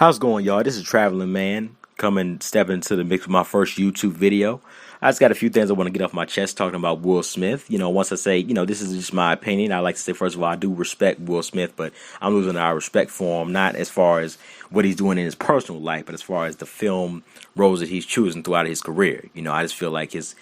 How's it going, y'all? This is Traveling Man stepping into the mix with my first YouTube video. I just got a few things I want to get off my chest talking about Will Smith. Once I say, this is just my opinion, I like to say, first of all, I do respect Will Smith, but I'm losing our respect for him, not as far as what he's doing in his personal life, but as far as the film roles that he's choosing throughout his career. I just feel like his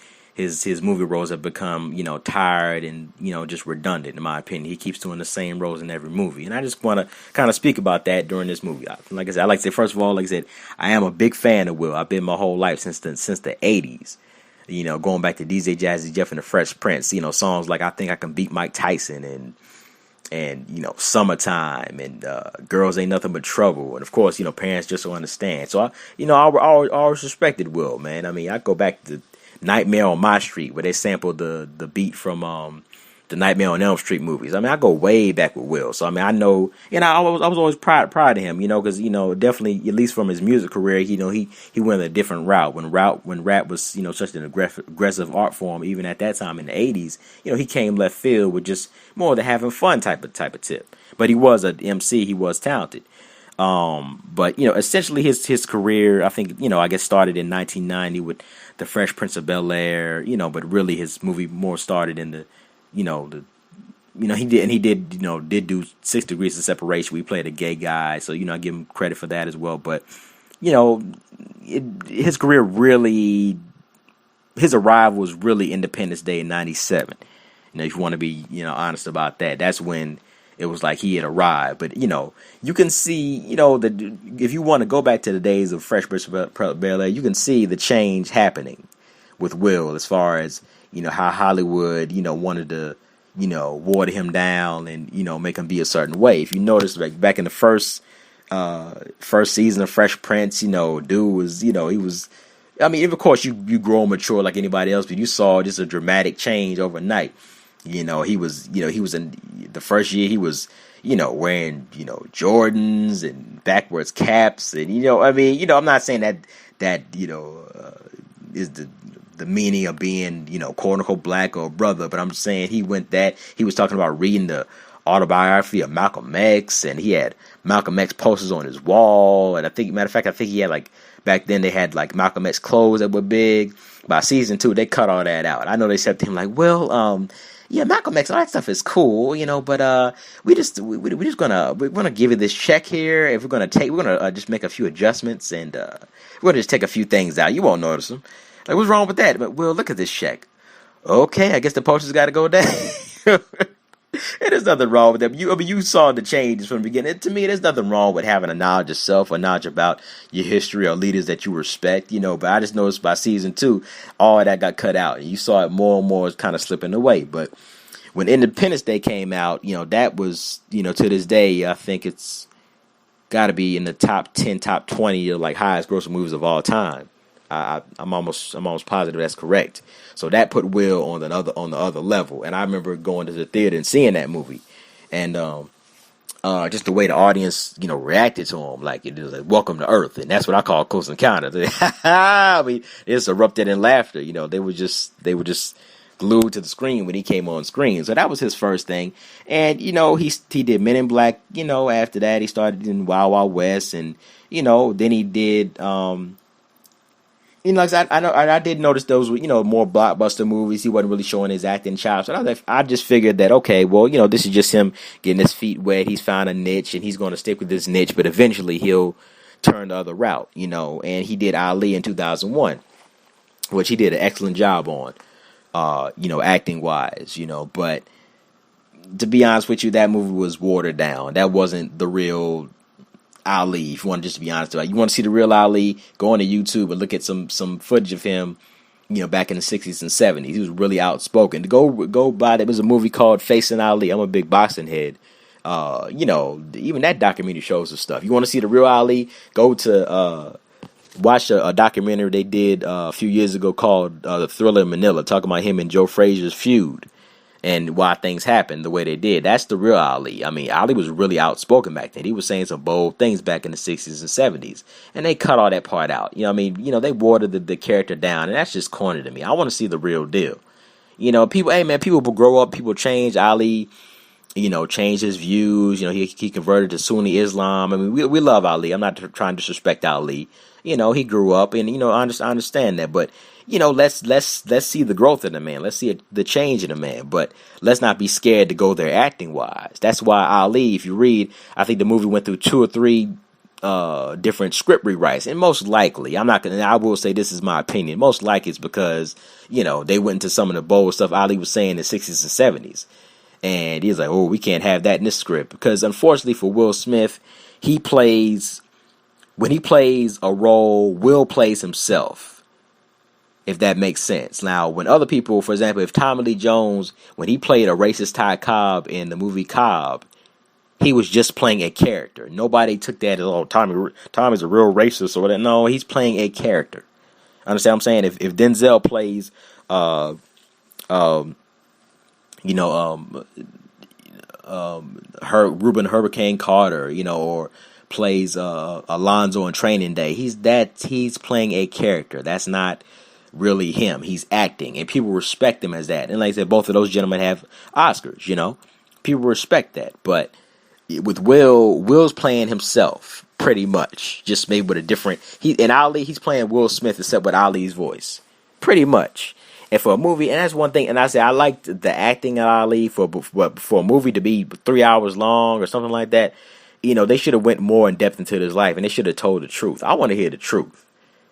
movie roles have become, tired and, just redundant, in my opinion. He keeps doing the same roles in every movie. And I just want to kind of speak about that during this movie. Like I said, I like to say, first of all, like I said, I am a big fan of Will. I've been my whole life since the 80s. Going back to DJ Jazzy Jeff and the Fresh Prince, songs like I Think I Can Beat Mike Tyson and Summertime and Girls Ain't Nothing But Trouble, and of course, Parents Just Don't Understand. So I always respected Will, man. I mean, I go back to Nightmare on My Street, where they sampled the beat from the Nightmare on Elm Street movies. I mean, I go way back with Will, so I mean, I know, I was always proud of him, because definitely, at least from his music career, he went a different route. When rap was such an aggressive art form, even at that time in the '80s, he came left field with just more of the having fun type of tip. But he was an MC, he was talented. But essentially his career, I think, I guess started in 1990 with The Fresh Prince of Bel-Air, but really his movie more started in the, he did do 6 Degrees of Separation. We played a gay guy, so I give him credit for that as well. But his career really, his arrival was really Independence Day in '97. If you want to be honest about that, that's when it was like he had arrived. But you can see that if you want to go back to the days of Fresh Prince of Bel-Air, you can see the change happening with Will, as far as how Hollywood wanted to water him down and make him be a certain way. If you notice, like back in the first season of Fresh Prince, dude was he was. I mean, of course, you grow mature like anybody else, but you saw just a dramatic change overnight. He was in the first year, he was, wearing, Jordans and backwards caps. And, I'm not saying that is the meaning of being, quote unquote black or brother, but I'm saying he was talking about reading the autobiography of Malcolm X, and he had Malcolm X posters on his wall. And I think he had, like, back then they had like Malcolm X clothes that were big. By season 2, they cut all that out. I know they said to him like, well, yeah, Malcolm X, all that stuff is cool, but we're gonna give you this check here. If we're gonna just make a few adjustments, and we're gonna just take a few things out. You won't notice them. Like, what's wrong with that? But well, look at this check. Okay, I guess the posters got to go down. There's nothing wrong with that. You saw the changes from the beginning. To me, there's nothing wrong with having a knowledge of self or knowledge about your history or leaders that you respect, But I just noticed by season 2, all of that got cut out. And you saw it more and more kind of slipping away. But when Independence Day came out, that was, to this day, I think it's got to be in the top 10, top 20 of like highest grossing movies of all time. I'm almost positive that's correct. So that put Will on the other level. And I remember going to the theater and seeing that movie, and just the way the audience reacted to him, like it was like Welcome to Earth, and that's what I call Close Encounters. I mean, it's erupted in laughter. They were just glued to the screen when he came on screen. So that was his first thing, and he did Men in Black. After that he started in Wild Wild West, and then he did. Like I did notice those were, more blockbuster movies. He wasn't really showing his acting chops. So I just figured that, okay, well, this is just him getting his feet wet. He's found a niche, and he's going to stick with this niche, but eventually he'll turn the other route, And he did Ali in 2001, which he did an excellent job on, acting wise, But to be honest with you, that movie was watered down. That wasn't the real Ali. If you want to just be honest about it, you want to see the real Ali, go on to YouTube and look at some footage of him, back in the 60s and 70s. He was really outspoken. Go by, there was a movie called Facing Ali. I'm a big boxing head. Even that documentary shows some stuff. You want to see the real Ali, go to watch a documentary they did a few years ago called The Thriller in Manila, talking about him and Joe Frazier's feud and why things happened the way they did. That's the real Ali. I mean, Ali was really outspoken back then. He was saying some bold things back in the 60s and 70s. And they cut all that part out. They watered the character down. And that's just corny to me. I want to see the real deal. People grow up, people change. Ali, changed his views. He converted to Sunni Islam. I mean, we love Ali. I'm not trying to disrespect Ali. He grew up, and I understand that. But let's see the growth in the man. Let's see the change in the man. But let's not be scared to go there acting wise. That's why Ali, if you read, I think the movie went through 2 or 3 different script rewrites, and most likely, I will say this is my opinion. Most likely it's because they went into some of the bold stuff Ali was saying in the 60s and 70s. And he's like, oh, we can't have that in this script. Because unfortunately for Will Smith, when he plays a role, Will plays himself, if that makes sense. Now, when other people, for example, if Tommy Lee Jones, when he played a racist Ty Cobb in the movie Cobb, he was just playing a character. Nobody took that as, oh, Tommy's a real racist or whatever. No, he's playing a character. Understand what I'm saying? If Denzel plays, you know, Reuben Hurricane Carter, or plays Alonzo in Training Day. He's playing a character. That's not really him. He's acting, and people respect him as that. And like I said, both of those gentlemen have Oscars. People respect that. But with Will's playing himself pretty much, just maybe with a different. He's playing Will Smith except with Ali's voice, pretty much. And for a movie, and that's one thing, and I say I liked the acting of Ali for a movie to be 3 hours long or something like that. They should have went more in depth into his life, and they should have told the truth. I want to hear the truth,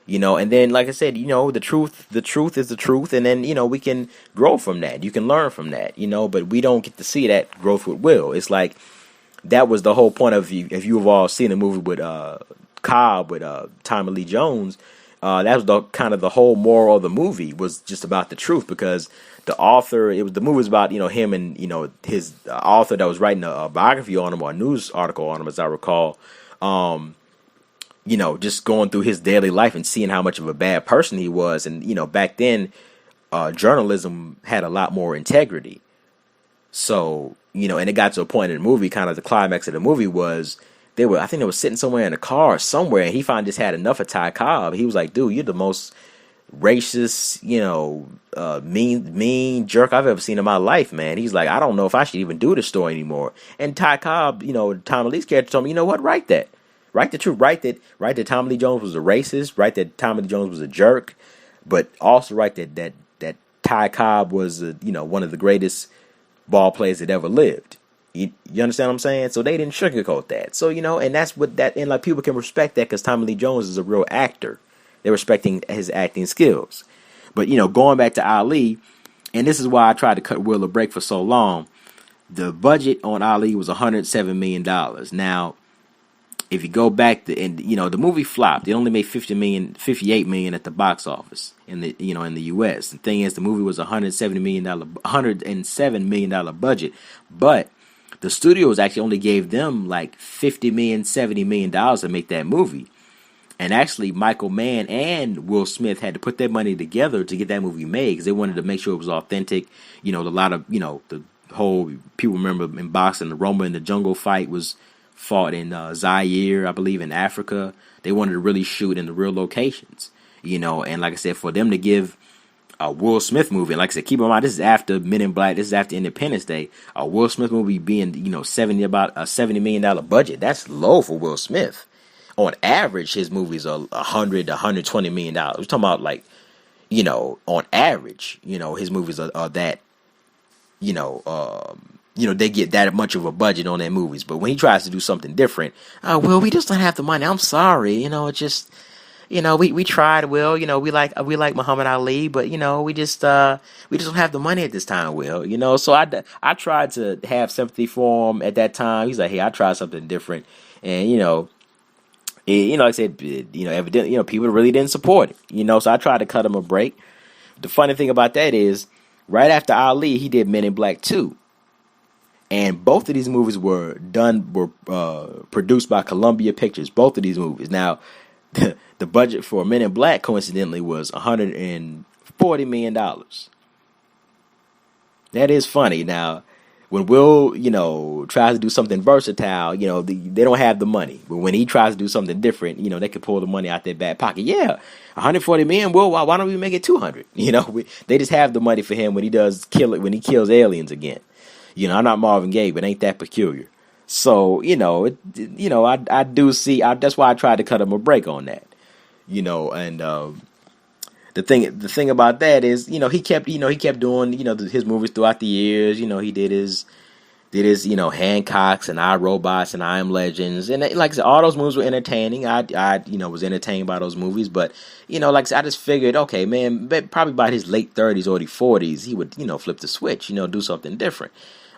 and then, like I said, the truth is the truth, and then, we can grow from that. You can learn from that, but we don't get to see that growth with Will. It's like, that was the whole point of, if you have all seen the movie with Cobb, with Tommy Lee Jones, that was the whole moral of the movie, was just about the truth, because the author, the movie was about, him and, his author that was writing a biography on him, or a news article on him, as I recall, just going through his daily life and seeing how much of a bad person he was. And, back then, journalism had a lot more integrity. So, and it got to a point in the movie, kind of the climax of the movie was, I think they were sitting somewhere in a car somewhere, and he finally just had enough of Ty Cobb. He was like, dude, you're the most racist, mean jerk I've ever seen in my life, man. He's like, I don't know if I should even do this story anymore. And Ty Cobb, Tommy Lee's character told me, you know what, write that. Write the truth. Write that Tommy Lee Jones was a racist. Write that Tommy Lee Jones was a jerk. But also write that Ty Cobb was, one of the greatest ball players that ever lived. You understand what I'm saying? So they didn't sugarcoat that. So, and that's and like people can respect that, because Tommy Lee Jones is a real actor. They're respecting his acting skills. But, going back to Ali, and this is why I tried to cut Will a break for so long, the budget on Ali was $107 million. Now, if you go back the movie flopped. It only made $58 million at the box office in the US. The thing is, the movie was $107 million budget, but the studios actually only gave them like $50 million, $70 million to make that movie. And actually, Michael Mann and Will Smith had to put their money together to get that movie made, because they wanted to make sure it was authentic. A lot of, the whole, people remember in boxing, the Roma in the Jungle fight was fought in Zaire, I believe, in Africa. They wanted to really shoot in the real locations, and like I said, for them to give a Will Smith movie, and like I said, keep in mind, this is after Men in Black, this is after Independence Day, a Will Smith movie being, about a $70 million budget, that's low for Will Smith. On average, his movies are $100 to $120 million. We're talking about, like, on average, his movies are that, they get that much of a budget on their movies. But when he tries to do something different, well, we just don't have the money. I'm sorry, it just, we tried. Will, we like Muhammad Ali, but we just don't have the money at this time. Will, so I tried to have sympathy for him at that time. He's like, hey, I tried something different, and like I said, evidently, people really didn't support it, so I tried to cut him a break. The funny thing about that is, right after Ali, he did Men in Black 2. And both of these movies were produced by Columbia Pictures, both of these movies. Now, the budget for Men in Black, coincidentally, was $140 million. That is funny. Now, when Will, tries to do something versatile, they don't have the money. But when he tries to do something different, they can pull the money out their back pocket. Yeah, $140 million. Will, why don't we make it $200? They just have the money for him when he does when he kills aliens again. I'm not Marvin Gaye, but ain't that peculiar? So, I do see. That's why I tried to cut him a break on that. And the thing about that is, he kept doing, his movies throughout the years. He did his Hancocks and I Robots and I Am Legends, and like I said, all those movies were entertaining. I was entertained by those movies, but like I said, I just figured, okay, man, probably by his late 30s, early 40s, he would flip the switch, do something different.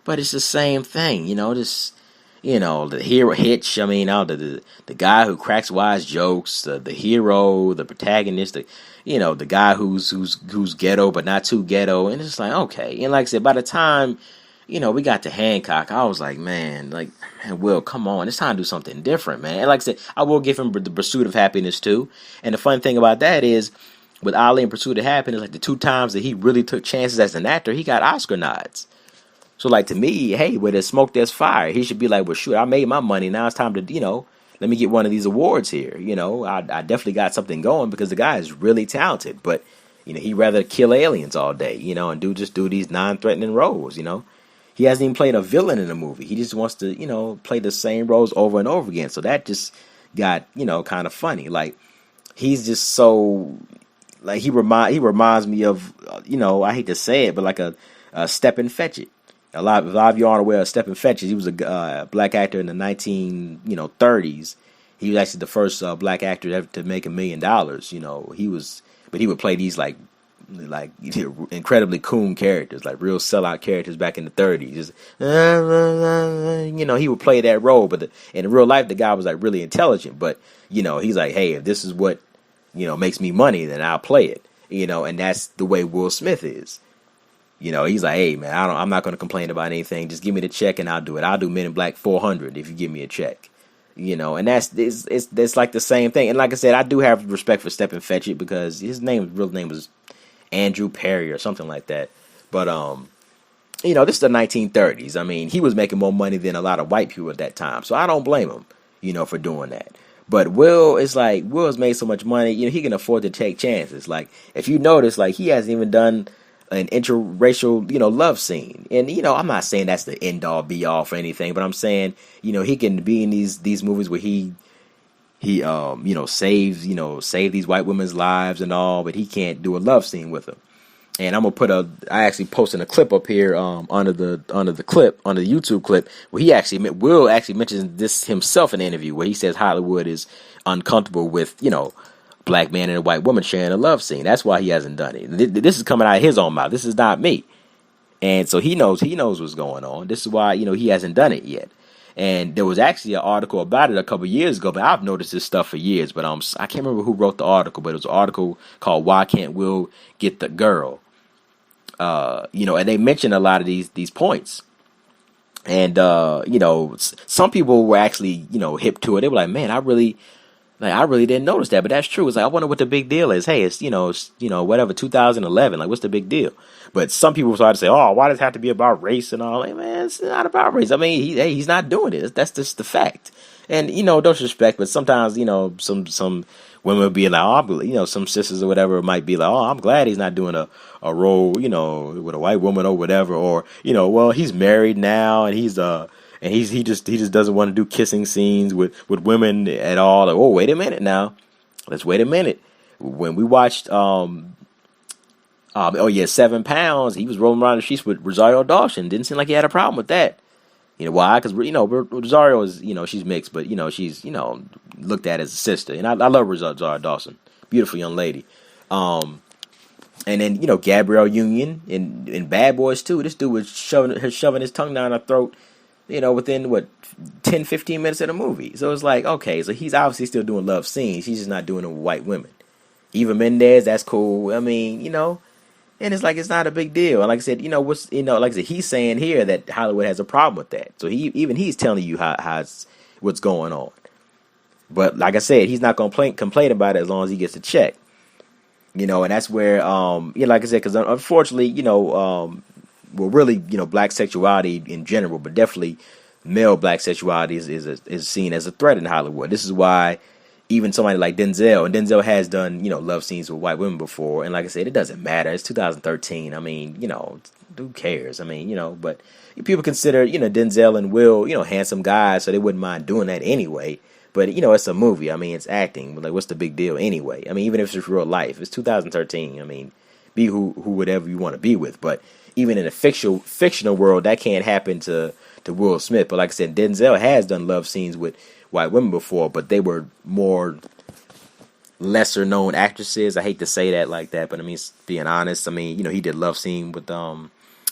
But it's the same thing, just the hero Hitch. I mean, the guy who cracks wise jokes, the hero, the protagonist, the guy who's ghetto but not too ghetto, and it's like, okay. And like I said, by the time we got to Hancock, I was like, man, Will, come on, it's time to do something different, man. And like I said, I will give him the Pursuit of Happiness too. And the fun thing about that is, with Ali and Pursuit of Happiness, like the two times that he really took chances as an actor, he got Oscar nods. So, like, to me, hey, where there's smoke, there's fire. He should be like, well, shoot, I made my money. Now it's time to, let me get one of these awards here. I definitely got something going because the guy is really talented. But, he'd rather kill aliens all day, and do these non-threatening roles, He hasn't even played a villain in a movie. He just wants to, play the same roles over and over again. So that just got, kind of funny. Like, he's just so, like, he reminds me of, I hate to say it, but like a Stepin Fetchit. A lot of you aren't aware of Stepin Fetchit. He was a black actor in the 1930s. He was actually the first black actor ever to make $1 million. But he would play these like incredibly coon characters, like real sellout characters back in the 30s. Just, he would play that role. But in real life, the guy was like really intelligent. But he's like, hey, if this is what makes me money, then I'll play it. And that's the way Will Smith is. He's like, hey, man, I'm not going to complain about anything. Just give me the check and I'll do it. I'll do Men in Black 400 if you give me a check. And it's like the same thing. And like I said, I do have respect for Stepin Fetchit because his real name was Andrew Perry or something like that. But, this is the 1930s. I mean, he was making more money than a lot of white people at that time. So I don't blame him, for doing that. But Will's made so much money, he can afford to take chances. Like, if you notice, like, he hasn't even done an interracial, love scene. And, I'm not saying that's the end all be all for anything, but I'm saying, he can be in these movies where he saves these white women's lives and all, but he can't do a love scene with them. And I'm gonna I actually posted a clip up here under the YouTube clip where Will actually mentions this himself in an interview where he says Hollywood is uncomfortable with black man and a white woman sharing a love scene. That's why he hasn't done it. This is coming out of his own mouth. This is not me. And so he knows what's going on. This is why he hasn't done it yet. And there was actually an article about it a couple years ago, but I've noticed this stuff for years. But I can't remember who wrote the article, but it was an article called "Why Can't Will Get the Girl?" And they mentioned a lot of these points. And some people were actually hip to it. They were like, "Man, I really didn't notice that," but that's true. It's like, I wonder what the big deal is. Hey, it's whatever, 2011. Like, what's the big deal? But some people started to say, "Oh, why does it have to be about race and all?" Like, man, it's not about race. I mean, he's not doing it. That's just the fact. And don't disrespect, but sometimes some women will be like, "Oh, some sisters or whatever might be like, oh, I'm glad he's not doing a role, with a white woman or whatever, or well, he's married now and he just doesn't want to do kissing scenes with women at all." Like, oh, wait a minute now. Let's wait a minute. When we watched 7 Pounds, he was rolling around the streets with Rosario Dawson. Didn't seem like he had a problem with that. Why? Because Rosario is she's mixed, but she's looked at as a sister, and I love Rosario Dawson, beautiful young lady. And then Gabrielle Union in Bad Boys 2. This dude was shoving his tongue down her throat, within 10, 15 minutes of the movie. So it's like, okay, so he's obviously still doing love scenes. He's just not doing it with white women. Eva Mendes, that's cool. I mean, and it's like, it's not a big deal. And like I said, like I said, he's saying here that Hollywood has a problem with that. So he's telling you what's going on. But like I said, he's not going to complain about it as long as he gets a check. And that's where, like I said, because unfortunately, really, black sexuality in general, but definitely male black sexuality is seen as a threat in Hollywood. This is why, even somebody like Denzel, and Denzel has done, love scenes with white women before, and like I said, it doesn't matter. It's 2013. I mean, who cares? I mean, but people consider, Denzel and Will, handsome guys, so they wouldn't mind doing that anyway. But it's a movie. I mean, it's acting. Like, what's the big deal anyway? I mean, even if it's real life, it's 2013. I mean, be who whatever you want to be with. But even in a fictional world, that can't happen to Will Smith. But like I said, Denzel has done love scenes with white women before, but they were more lesser known actresses. I hate to say that like that, but I mean, being honest, I mean, he did love scene with I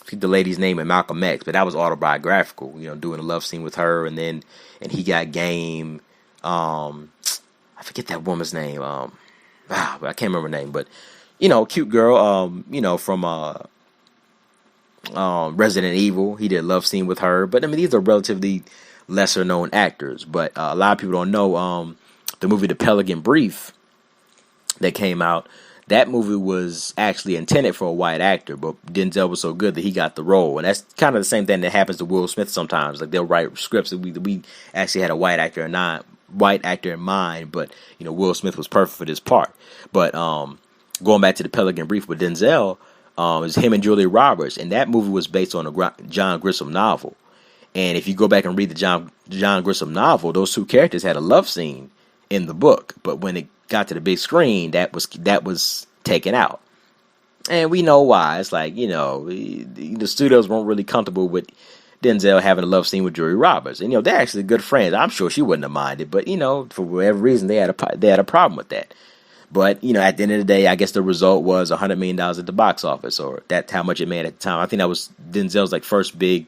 forget the lady's name in Malcolm X, but that was autobiographical. Doing a love scene with her, and he got game. I forget that woman's name. I can't remember her name, but cute girl. From Resident Evil, he did a love scene with her. But I mean, these are relatively lesser known actors. But a lot of people don't know the movie The Pelican Brief that came out. That movie was actually intended for a white actor, but Denzel was so good that he got the role. And that's kind of the same thing that happens to Will Smith sometimes. Like, they'll write scripts that we actually had a white actor in mind, but Will Smith was perfect for this part. But going back to The Pelican Brief with Denzel, is him and Julia Roberts, and that movie was based on a John Grisham novel. And if you go back and read the John Grisham novel, those two characters had a love scene in the book, but when it got to the big screen, that was taken out. And we know why. It's like, the studios weren't really comfortable with Denzel having a love scene with Julia Roberts. And, they're actually good friends. I'm sure she wouldn't have minded, but, for whatever reason, they had a problem with that. But, at the end of the day, I guess the result was $100 million at the box office, or that's how much it made at the time. I think that was Denzel's first big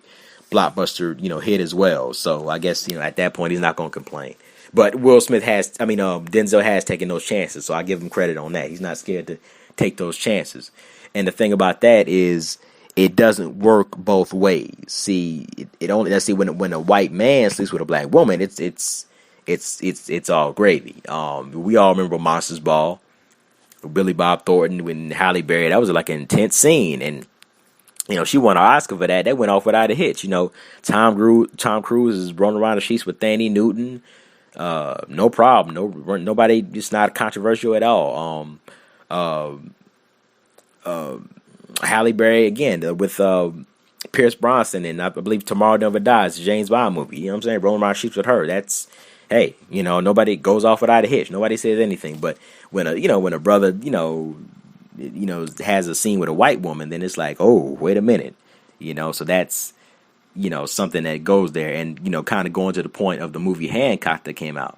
blockbuster, hit as well. So I guess, at that point, he's not going to complain. But Denzel has taken those chances, so I give him credit on that. He's not scared to take those chances. And the thing about that is, it doesn't work both ways. See, when a white man sleeps with a black woman, it's all gravy. We all remember Monsters Ball, Billy Bob Thornton with Halle Berry. That was like an intense scene, and she won an Oscar for that. That went off without a hitch. Tom Cruise is running around the sheets with Thandie Newton. No problem. Nobody. It's not controversial at all. Halle Berry again with Pierce Brosnan, and I believe Tomorrow Never Dies, the James Bond movie. You know what I'm saying? Rolling around sheets with her. That's, hey, nobody goes off without a hitch. Nobody says anything. But when a brother has a scene with a white woman, then it's like, oh, wait a minute. So that's something that goes there. And kind of going to the point of the movie Hancock that came out.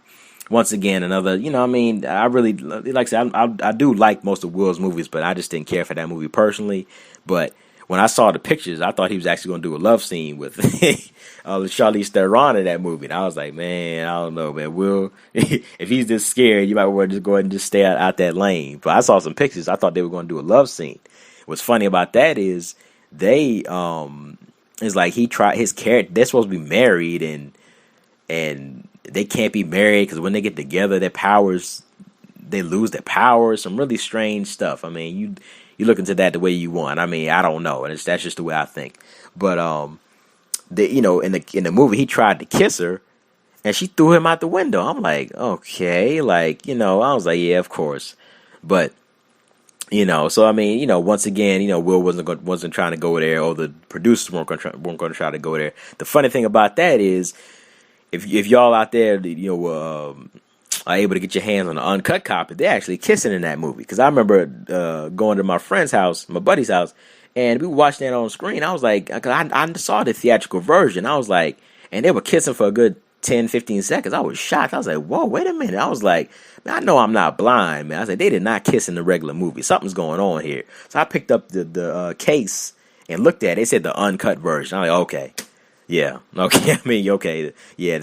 Once again, another, I really, like I said, I do like most of Will's movies, but I just didn't care for that movie personally. But when I saw the pictures, I thought he was actually going to do a love scene with Charlize Theron in that movie. And I was like, man, I don't know, man. Will, if he's this scared, you might want to just go ahead and just stay out that lane. But I saw some pictures. I thought they were going to do a love scene. What's funny about that is it's like he tried his character. They're supposed to be married, and they can't be married because when they get together, they lose their powers. Some really strange stuff. I mean, you look into that the way you want. I mean, I don't know, and that's just the way I think. But in the movie, he tried to kiss her, and she threw him out the window. I'm like, okay, I was like, yeah, of course, but. So I mean, once again, Will wasn't trying to go there, or the producers weren't going to try to go there. The funny thing about that is, if y'all out there, are able to get your hands on an uncut copy, they're actually kissing in that movie. Because I remember going to my friend's house, my buddy's house, and we were watching that on screen. I was like, I saw the theatrical version. I was like, and they were kissing for a good 10, 15 seconds. I was shocked. I was like, whoa, wait a minute. I was like, man, I know I'm not blind, man. I was like, they did not kiss in the regular movie. Something's going on here. So I picked up the case and looked at it. They said the uncut version. I'm like, okay. Yeah. Okay. I mean, okay. Yeah.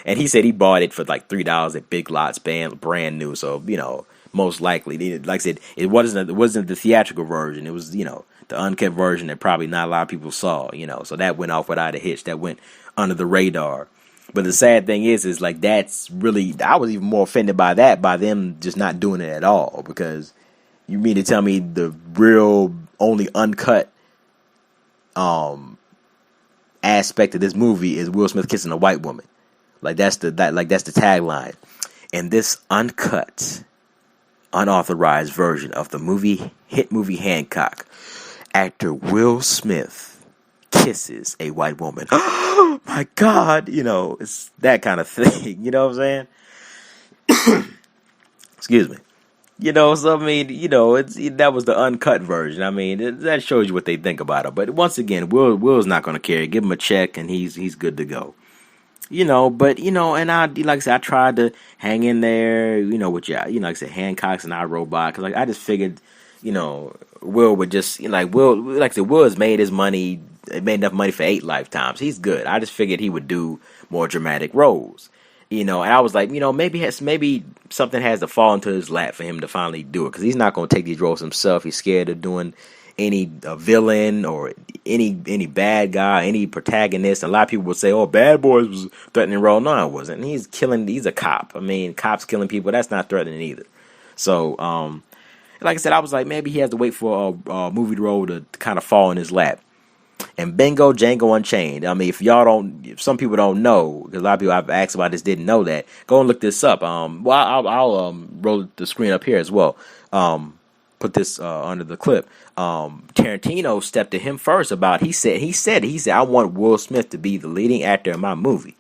And he said he bought it for like $3 at Big Lots, brand new. So, most likely, like I said, it wasn't the theatrical version. It was, the uncut version that probably not a lot of people saw, So that went off without a hitch. That went under the radar. But the sad thing is like, that's really, I was even more offended by them just not doing it at all. Because you mean to tell me the real only uncut aspect of this movie is Will Smith kissing a white woman? Like, that's the tagline. In this uncut, unauthorized version of the hit movie Hancock, actor Will Smith kisses a white woman. Oh my God, it's that kind of thing. You know what I'm saying? Excuse me. So I mean, that was the uncut version. I mean, that shows you what they think about it. But once again, Will's not going to care. Give him a check, and he's good to go. But and I, like I said, I tried to hang in there, with you, like I said, Hancock's and iRobot, because like I just figured, Will would just Will, like I said, Will has made his money, made enough money for 8 lifetimes. He's good. I just figured he would do more dramatic roles, and I was like, maybe something has to fall into his lap for him to finally do it, because he's not going to take these roles himself. He's scared of doing any villain or any bad guy, any protagonist. A lot of people would say, "Oh, Bad Boys was threatening role." No, it wasn't. He's a cop. I mean, cops killing people, that's not threatening either. So, like I said, I was like, maybe he has to wait for a movie role to kind of fall in his lap. And bingo, Django Unchained. I mean, if some people don't know, because a lot of people I've asked about this didn't know that, go and look this up. I'll roll the screen up here as well. Put this under the clip. Tarantino stepped to him first about. He said, I want Will Smith to be the leading actor in my movie,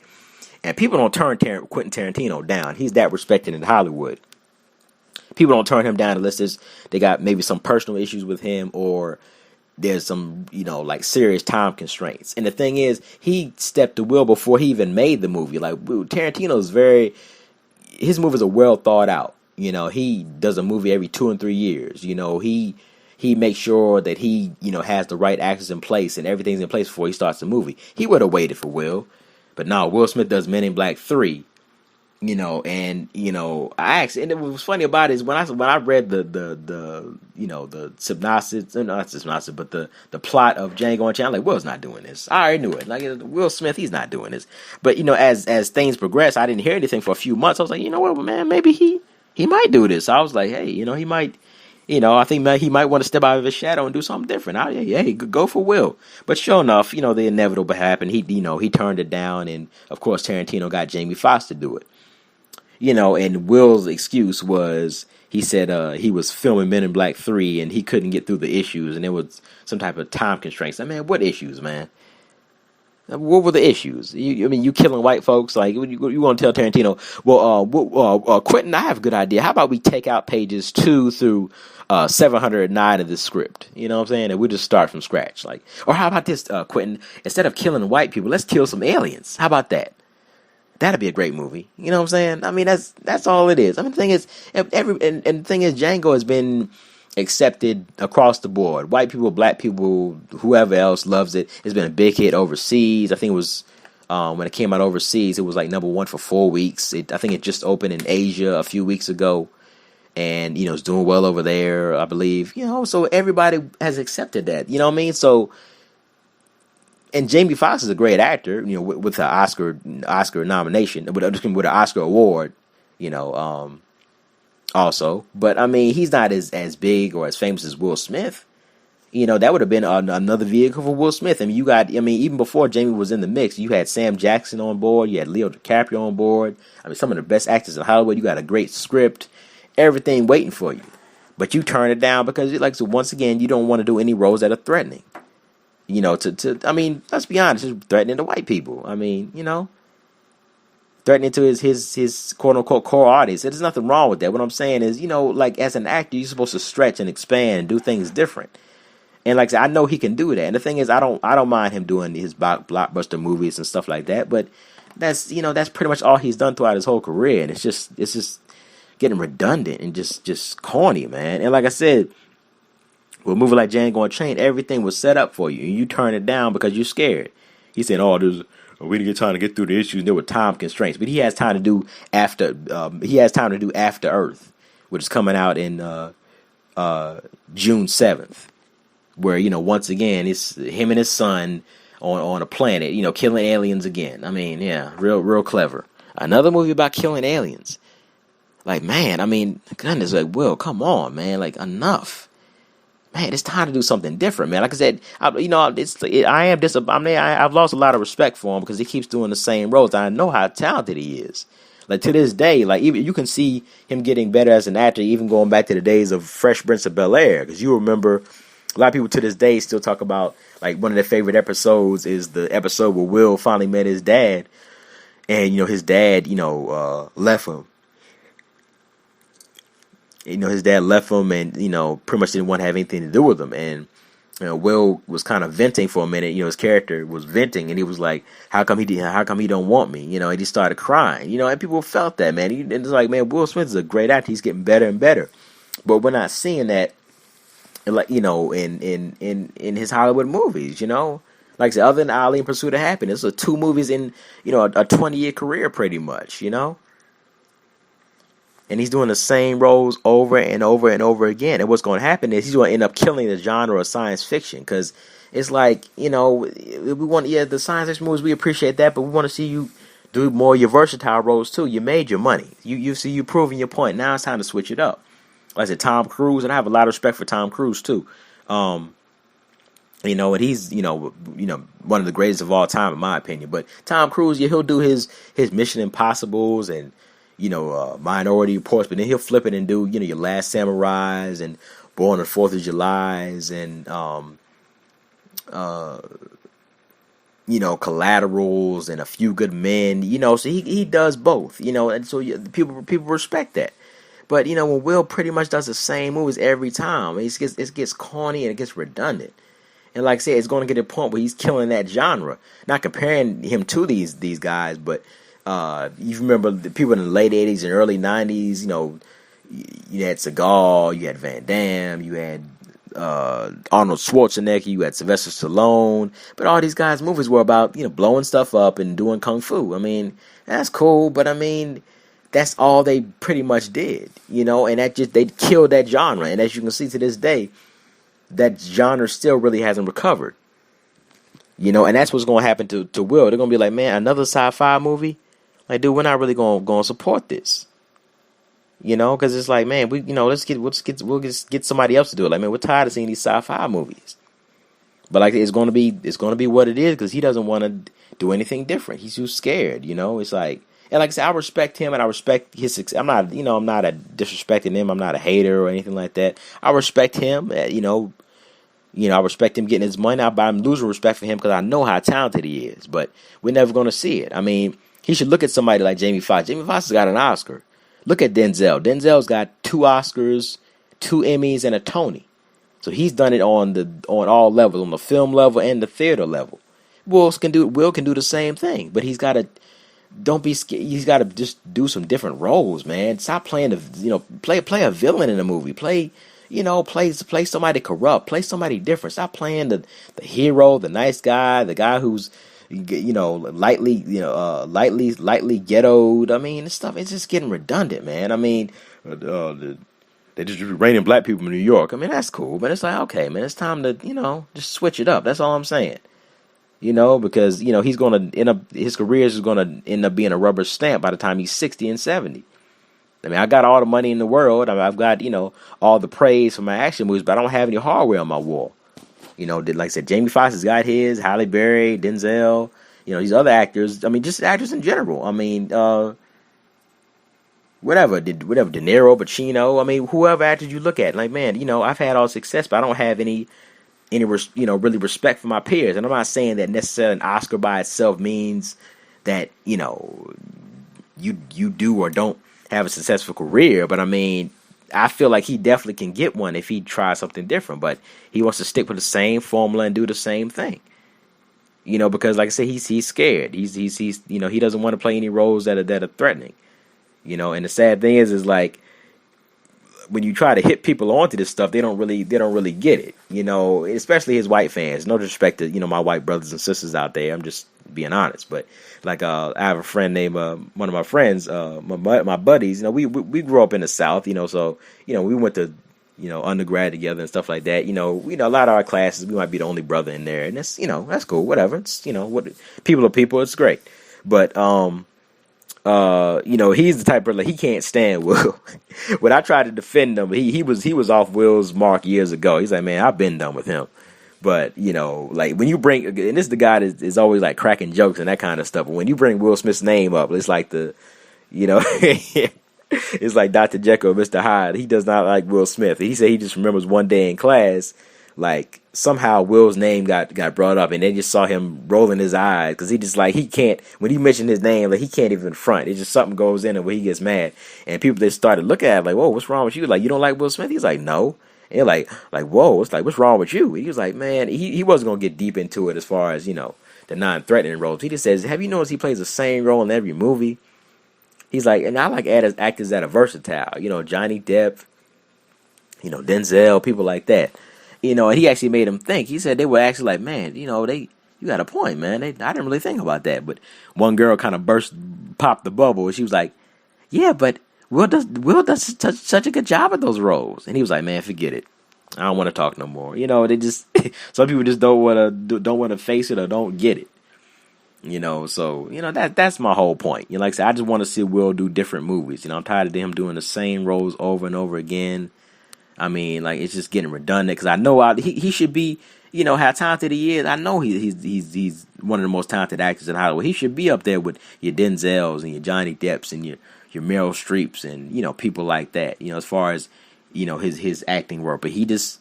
and people don't turn Quentin Tarantino down. He's that respected in Hollywood. People don't turn him down unless they got maybe some personal issues with him, or there's some like serious time constraints. And the thing is, he stepped to Will before he even made the movie. Like, Tarantino's his movies are well thought out. He does a movie every 2 and 3 years. He makes sure that he, has the right actors in place and everything's in place before he starts the movie. He would have waited for Will, but no, Will Smith does Men in Black 3. And I asked, and it was funny about it is when I read the synopsis, not synopsis, but the plot of Django Unchained, I'm like, Will's not doing this. I already knew it. Like, Will Smith, he's not doing this. But as things progressed, I didn't hear anything for a few months. I was like, you know what, man, maybe he might do this. I was like, hey, he might. I think he might want to step out of his shadow and do something different. Hey, go for Will. But sure enough, the inevitable happened. He turned it down, and of course Tarantino got Jamie Foxx to do it. And Will's excuse was, he said he was filming Men in Black 3 and he couldn't get through the issues, and there was some type of time constraints. I mean, what issues, man? What were the issues? You killing white folks? Like, you want to tell Tarantino? Well, Quentin, I have a good idea. How about we take out pages 2 through 709 of this script? You know what I'm saying? And we'll just start from scratch. Like, or how about this, Quentin? Instead of killing white people, let's kill some aliens. How about that? That'd be a great movie. You know what I'm saying? I mean, that's all it is. I mean, the thing is, and the thing is, Django has been accepted across the board. White people, black people, whoever else loves it. It's been a big hit overseas. I think it was when it came out overseas, it was like #1 for 4 weeks. I think it just opened in Asia a few weeks ago, and it's doing well over there, I believe. So everybody has accepted that. You know what I mean? So. And Jamie Foxx is a great actor, with an Oscar nomination, with an Oscar award, also. But I mean, he's not as big or as famous as Will Smith. That would have been another vehicle for Will Smith. I mean, even before Jamie was in the mix, you had Sam Jackson on board, you had Leo DiCaprio on board. I mean, some of the best actors in Hollywood. You got a great script, everything waiting for you, but you turn it down because, so once again, you don't want to do any roles that are threatening. I mean, let's be honest, it's threatening to white people. I mean, threatening to his quote unquote core audience. There's nothing wrong with that. What I'm saying is, like, as an actor, you're supposed to stretch and expand and do things different. And like I said, I know he can do that. And the thing is, I don't mind him doing his blockbuster movies and stuff like that. But that's pretty much all he's done throughout his whole career. And it's just getting redundant and just corny, man. And like I said, with a movie like Django Unchained, everything was set up for you, and you turn it down because you're scared. He said, "Oh, we didn't get time to get through the issues. There were time constraints." But he has time to do After. He has time to do After Earth, which is coming out in June 7th, where once again it's him and his son on a planet, killing aliens again. I mean, yeah, real clever. Another movie about killing aliens. Like, man, I mean, goodness, like, Will, come on, man, like, enough. Man, it's time to do something different, man. Like I said, I've lost a lot of respect for him because he keeps doing the same roles. I know how talented he is. Like to this day, like even you can see him getting better as an actor, even going back to the days of Fresh Prince of Bel-Air, because you remember a lot of people to this day still talk about like one of their favorite episodes is the episode where Will finally met his dad, and his dad left him. His dad left him, and pretty much didn't want to have anything to do with him, and Will was kind of venting for a minute. His character was venting, and he was like, "How come he don't want me?" And he started crying. And people felt that, man. And it's like, man, Will Smith is a great actor. He's getting better and better, but we're not seeing that, like in his Hollywood movies. Like I said, other than Ali and Pursuit of Happiness, are two movies in a 20-year career, pretty much. And he's doing the same roles over and over and over again. And what's going to happen is he's going to end up killing the genre of science fiction, because it's like, we want, the science fiction movies, we appreciate that, but we want to see you do more of your versatile roles too. You made your money. You proving your point. Now it's time to switch it up. Like I said, Tom Cruise, and I have a lot of respect for Tom Cruise too. And he's, one of the greatest of all time in my opinion. But Tom Cruise, he'll do his Mission Impossibles and Minority Reports, but then he'll flip it and do, your Last Samurais and Born on the 4th of Julys and, Collaterals and A Few Good Men, so he does both, and so people respect that. But, when Will pretty much does the same movies every time, it gets corny and it gets redundant. And like I said, it's going to get to a point where he's killing that genre. Not comparing him to these guys, but you remember the people in the late 80s and early 90s, you had Seagal, you had Van Damme, you had Arnold Schwarzenegger, you had Sylvester Stallone. But all these guys' movies were about, blowing stuff up and doing kung fu. I mean, that's cool, but I mean, that's all they pretty much did, and they killed that genre. And as you can see to this day, that genre still really hasn't recovered. And that's what's going to happen to Will. They're going to be like, man, another sci-fi movie? Like, dude, we're not really going to support this, because it's like, man, we'll just get somebody else to do it. Like, man, we're tired of seeing these sci-fi movies. But like, it's going to be what it is, because he doesn't want to do anything different. He's too scared. It's like, and like I said, I respect him and I respect his success. I'm not disrespecting him. I'm not a hater or anything like that. I respect him. I respect him getting his money out, but I'm losing respect for him because I know how talented he is. But we're never going to see it. I mean, he should look at somebody like Jamie Foxx. Jamie Foxx has got an Oscar. Look at Denzel. Denzel's got 2 Oscars, 2 Emmys, and a Tony. So he's done it on all levels, on the film level and the theater level. Will can do the same thing, but he's got to don't be scared. He's got to just do some different roles, man. Stop playing play a villain in a movie. Play somebody corrupt. Play somebody different. Stop playing the hero, the nice guy, the guy who's lightly ghettoed. I mean, this stuff, it's just getting redundant, man. I mean, they just raining black people in New York. I mean, that's cool, but it's like, okay, man, it's time to just switch it up. That's all I'm saying. Because he's gonna end up, his career is gonna end up being a rubber stamp by the time he's 60 and 70. I mean, I got all the money in the world. I've got all the praise for my action movies, but I don't have any hardware on my wall. Like I said, Jamie Foxx has got his, Halle Berry, Denzel, these other actors. I mean, just actors in general. I mean, whatever, De Niro, Pacino. I mean, whoever actors you look at, like, man, I've had all success, but I don't have any really respect for my peers. And I'm not saying that necessarily an Oscar by itself means that you do or don't have a successful career, but I mean, I feel like he definitely can get one if he tries something different, but he wants to stick with the same formula and do the same thing. Because like I said, he's scared. He's he doesn't want to play any roles that are threatening. And the sad thing is like, when you try to hit people onto this stuff, they don't really get it. Especially his white fans. No disrespect to my white brothers and sisters out there. I'm just being honest. But like, I have a friend named one of my friends, my buddies. We grew up in the South. So we went to undergrad together and stuff like that. A lot of our classes, we might be the only brother in there, and that's that's cool. Whatever. It's what people are people. It's great. But he's the type of brother, he can't stand Will. When I tried to defend him, he was off Will's mark years ago. He's like, man, I've been done with him. But like when you bring, and this is the guy that is always like cracking jokes and that kind of stuff. But when you bring Will Smith's name up, it's like the You know, it's like Dr. Jekyll, and Mr. Hyde. He does not like Will Smith. He said he just remembers one day in class, like somehow Will's name got brought up, and they just saw him rolling his eyes because he just like he can't when he mentioned his name, like he can't even front. It's just something goes in and where he gets mad, and people just started looking at him like, "Whoa, what's wrong with you? Like you don't like Will Smith?" He's like, "No." And like whoa, it's like what's wrong with you? And he was like, man, he wasn't gonna get deep into it as far as the non-threatening roles. He just says, have you noticed he plays the same role in every movie? He's like, and I like actors that are versatile. Johnny Depp, Denzel, people like that. And he actually made him think. He said they were actually like, man, you got a point, man. I didn't really think about that. But one girl kind of popped the bubble, and she was like, yeah, but Will does such a good job at those roles. And he was like, man, forget it. I don't want to talk no more. They just some people just don't want to face it or don't get it. So that's my whole point. Like I said, I just want to see Will do different movies. I'm tired of him doing the same roles over and over again. I mean, like it's just getting redundant because I know he should be, how talented he is. I know he's one of the most talented actors in Hollywood. He should be up there with your Denzels and your Johnny Depps and your Meryl Streeps and people like that. As far as his acting work, but he's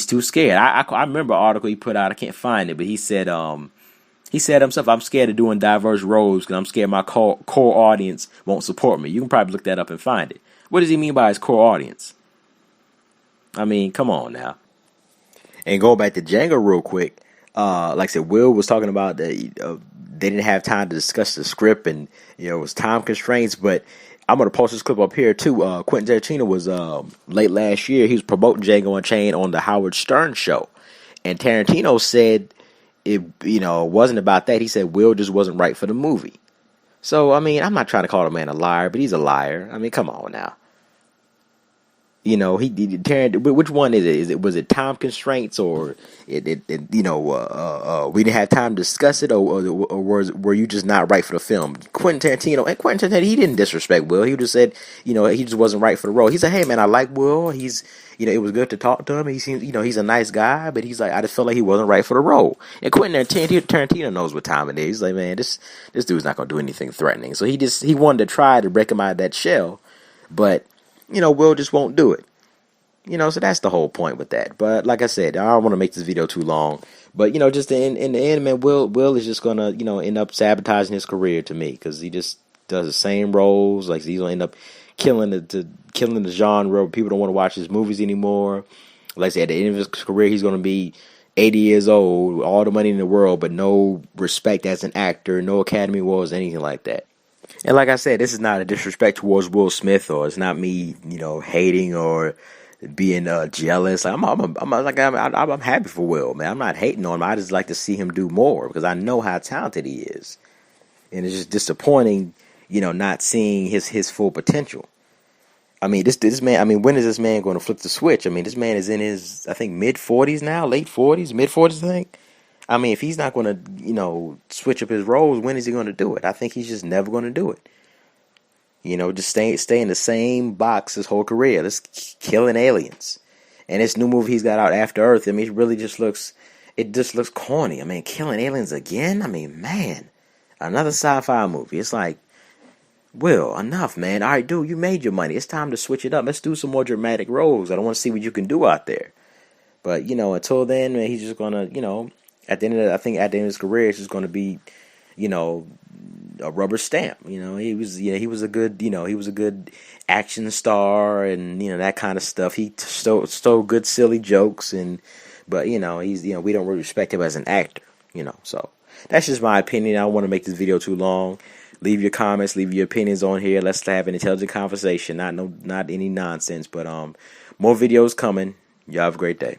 too scared. I remember an article he put out. I can't find it, but he said himself, I'm scared of doing diverse roles because I'm scared my core audience won't support me. You can probably look that up and find it. What does he mean by his core audience? I mean, come on now. And go back to Django real quick. Like I said, Will was talking about that they didn't have time to discuss the script and it was time constraints. But I'm gonna post this clip up here too. Quentin Tarantino was late last year. He was promoting Django Unchained on the Howard Stern show, and Tarantino said it wasn't about that. He said Will just wasn't right for the movie. So I mean, I'm not trying to call the man a liar, but he's a liar. I mean, come on now. Which one is it? Was it time constraints or we didn't have time to discuss it, or were you just not right for the film? Quentin Tarantino, he didn't disrespect Will. He just said, he just wasn't right for the role. He said, hey man, I like Will. He's, it was good to talk to him. He seems, he's a nice guy, but he's like, I just felt like he wasn't right for the role. And Quentin Tarantino knows what time it is. He's like, man, this dude's not gonna do anything threatening. So he wanted to try to break him out of that shell, but Will just won't do it. So that's the whole point with that. But like I said, I don't want to make this video too long. But just in the end, man, Will is just gonna end up sabotaging his career to me because he just does the same roles. Like he's gonna end up killing the genre. People don't want to watch his movies anymore. Like I said, at the end of his career, he's gonna be 80 years old, all the money in the world, but no respect as an actor, no Academy Awards, anything like that. And like I said, this is not a disrespect towards Will Smith, or it's not me, hating or being jealous. I'm happy for Will, man. I'm not hating on him. I just like to see him do more because I know how talented he is, and it's just disappointing, not seeing his full potential. I mean, this man. I mean, when is this man going to flip the switch? I mean, this man is in his, I think, mid-40s now, late 40s, mid-40s, I think. I mean, if he's not going to, switch up his roles, when is he going to do it? I think he's just never going to do it. Just stay in the same box his whole career. Just killing aliens. And this new movie he's got out, After Earth, I mean, it just looks corny. I mean, killing aliens again? I mean, man, another sci-fi movie. It's like, Will, enough, man. All right, dude, you made your money. It's time to switch it up. Let's do some more dramatic roles. I don't want to see what you can do out there. But, until then, man, he's just going to, at the end of his career, it's just going to be, a rubber stamp. He was a good action star and that kind of stuff. He stole good silly jokes but we don't really respect him as an actor. So that's just my opinion. I don't want to make this video too long. Leave your comments, leave your opinions on here. Let's have an intelligent conversation. Not any nonsense, but more videos coming. Y'all have a great day.